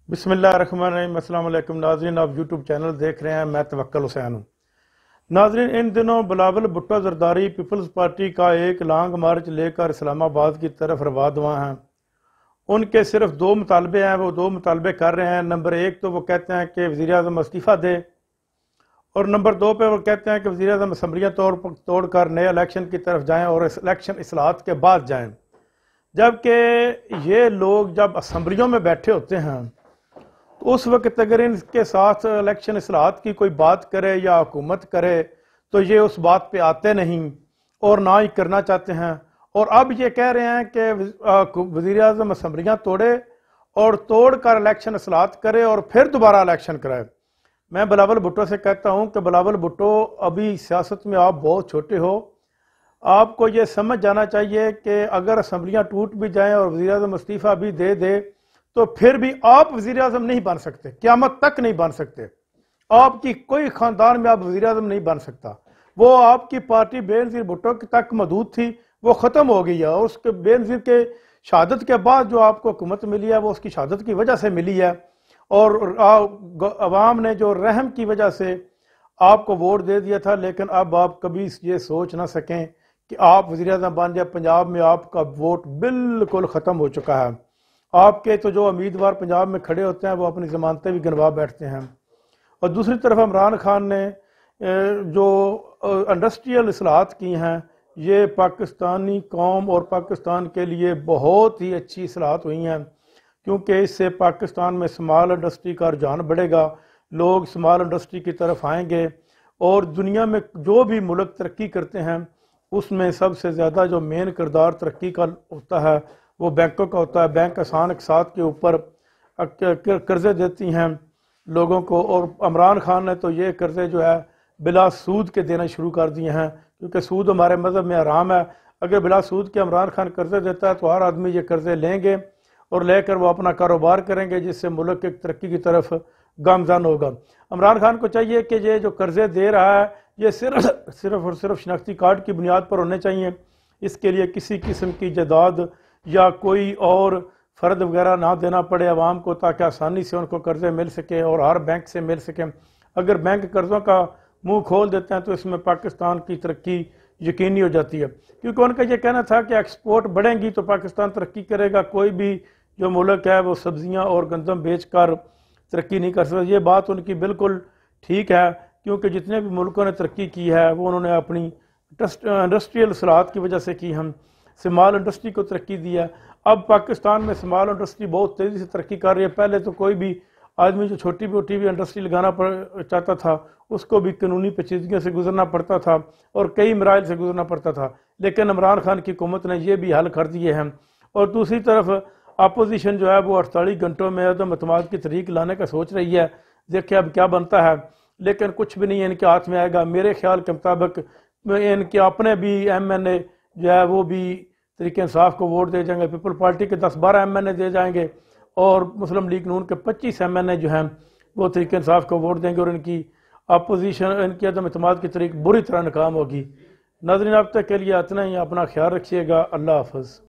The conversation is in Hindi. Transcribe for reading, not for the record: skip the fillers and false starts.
बिस्मिल्लाहिर्रहमानिर्रहीम। अस्सलाम वालेकुम नाज़रीन, आप यूट्यूब चैनल देख रहे हैं। मैं तवक्कल हुसैन हूँ। नाज़रीन, इन दिनों बिलावल भुट्टो जरदारी पीपल्स पार्टी का एक लॉन्ग मार्च लेकर इस्लामाबाद की तरफ रवादवा हैं। उनके सिर्फ दो मुतालबे हैं, वो दो मुतालबे कर रहे हैं। नंबर एक तो वो कहते हैं कि वज़ीर आज़म इस्तीफ़ा दे, और नंबर दो पे वो कहते हैं कि वज़ीर आज़म असम्बलियाँ तोड़ कर नए इलेक्शन की तरफ जाएँ और इलेक्शन इस्लाहत के बाद जाएँ। जबकि ये लोग जब असम्बलियों में बैठे होते हैं तो उस वक्त अगर इनके साथ इलेक्शन इस्लाहत की कोई बात करे या हुकूमत करे तो ये उस बात पे आते नहीं और ना ही करना चाहते हैं। और अब ये कह रहे हैं कि वज़ीर आज़म असम्बलियाँ तोड़े और तोड़ कर इलेक्शन इस्लाहत करे और फिर दोबारा इलेक्शन कराए। मैं बिलावल भुट्टो से कहता हूँ कि बिलावल भुट्टो, अभी सियासत में आप बहुत छोटे हो। आपको ये समझ जाना चाहिए कि अगर असम्बलियाँ टूट भी जाएँ और वज़ीर आज़म इस्तीफ़ा भी दे दे तो फिर भी आप वज़ीर आज़म नहीं बन सकते, क़यामत तक नहीं बन सकते। आपकी कोई ख़ानदान में आप वज़ीर आज़म नहीं बन सकता। वो आपकी पार्टी बेनज़ीर भुट्टो तक मौजूद थी, वो ख़त्म हो गई है। और उसके बेनज़ीर के शहादत के बाद जो आपको हुकूमत मिली है वो उसकी शहादत की वजह से मिली है। और अवाम ने जो रहम की वजह से आपको वोट दे दिया था, लेकिन अब आप कभी ये सोच ना सकें कि आप वज़ीर आज़म बन जाए। पंजाब में आपका वोट बिल्कुल ख़त्म हो चुका है। आपके तो जो उम्मीदवार पंजाब में खड़े होते हैं वो अपनी ज़मानतें भी गिनवा बैठते हैं। और दूसरी तरफ इमरान खान ने जो इंडस्ट्रियल इस्लाहत की हैं, ये पाकिस्तानी कौम और पाकिस्तान के लिए बहुत ही अच्छी इस्लाहत हुई हैं, क्योंकि इससे पाकिस्तान में स्मॉल इंडस्ट्री का रुझान बढ़ेगा। लोग स्मॉल इंडस्ट्री की तरफ आएंगे और दुनिया में जो भी मुल्क तरक्की करते हैं उसमें सबसे ज़्यादा जो मेन किरदार तरक्की का होता है वो बैंकों का होता है। बैंक आसान के साथ के ऊपर कर्ज़े देती हैं लोगों को, और इमरान खान ने तो ये कर्ज़े जो है बिला सूद के देना शुरू कर दिए हैं, क्योंकि सूद हमारे मज़हब में हराम है। अगर बिला सूद के इमरान खान कर्ज़े देता है तो हर आदमी ये कर्ज़े लेंगे और लेकर वो अपना कारोबार करेंगे, जिससे मुल्क की तरक्की की तरफ गामज़न होगा। इमरान खान को चाहिए कि ये जो कर्ज़े दे रहा है ये सिर्फ और सिर्फ शनाख्ती कार्ड की बुनियाद पर होने चाहिए। इसके लिए किसी किस्म की जायदाद या कोई और फ़र्द वगैरह ना देना पड़े आवाम को, ताकि आसानी से उनको कर्ज़े मिल सके और हर बैंक से मिल सके। अगर बैंक कर्ज़ों का मुंह खोल देते हैं तो इसमें पाकिस्तान की तरक्की यकीनी हो जाती है, क्योंकि उनका ये कहना था कि एक्सपोर्ट बढ़ेंगी तो पाकिस्तान तरक्की करेगा। कोई भी जो मुल्क है वो सब्ज़ियाँ और गंदम बेच कर तरक्की नहीं कर सकता। ये बात उनकी बिल्कुल ठीक है, क्योंकि जितने भी मुल्कों ने तरक्की की है वो उन्होंने अपनी इंडस्ट्रियल इस्लाहत की वजह से की। हम स्मॉल इंडस्ट्री को तरक्की दी है। अब पाकिस्तान में स्मॉल इंडस्ट्री बहुत तेज़ी से तरक्की कर रही है। पहले तो कोई भी आदमी जो छोटी मोटी भी इंडस्ट्री लगाना चाहता था उसको भी कानूनी पेचीदगियों से गुजरना पड़ता था और कई मराइल से गुजरना पड़ता था, लेकिन इमरान खान की हुकूमत ने ये भी हल कर दिए हैं। और दूसरी तरफ अपोजिशन जो है वो 48 घंटों में अदम एतमाद की तहरीक लाने का सोच रही है। देखिए अब क्या बनता है, लेकिन कुछ भी नहीं इनके हाथ में आएगा। मेरे ख्याल के मुताबिक इनके अपने भी MNA जो है वो भी तरीके इंसाफ को वोट दे जाएंगे, पीपल पार्टी के 10-12 MNA दे जाएंगे और मुस्लिम लीग नून के 25 MNA जो हैं वो तरीके इंसाफ को वोट देंगे और इनकी अपोजिशन, इनकी अदम एतमाद की तरीक बुरी तरह नाकाम होगी। नाज़रीन, अब तक के लिए इतना ही। अपना ख्याल रखिएगा। अल्लाह हाफ़िज़।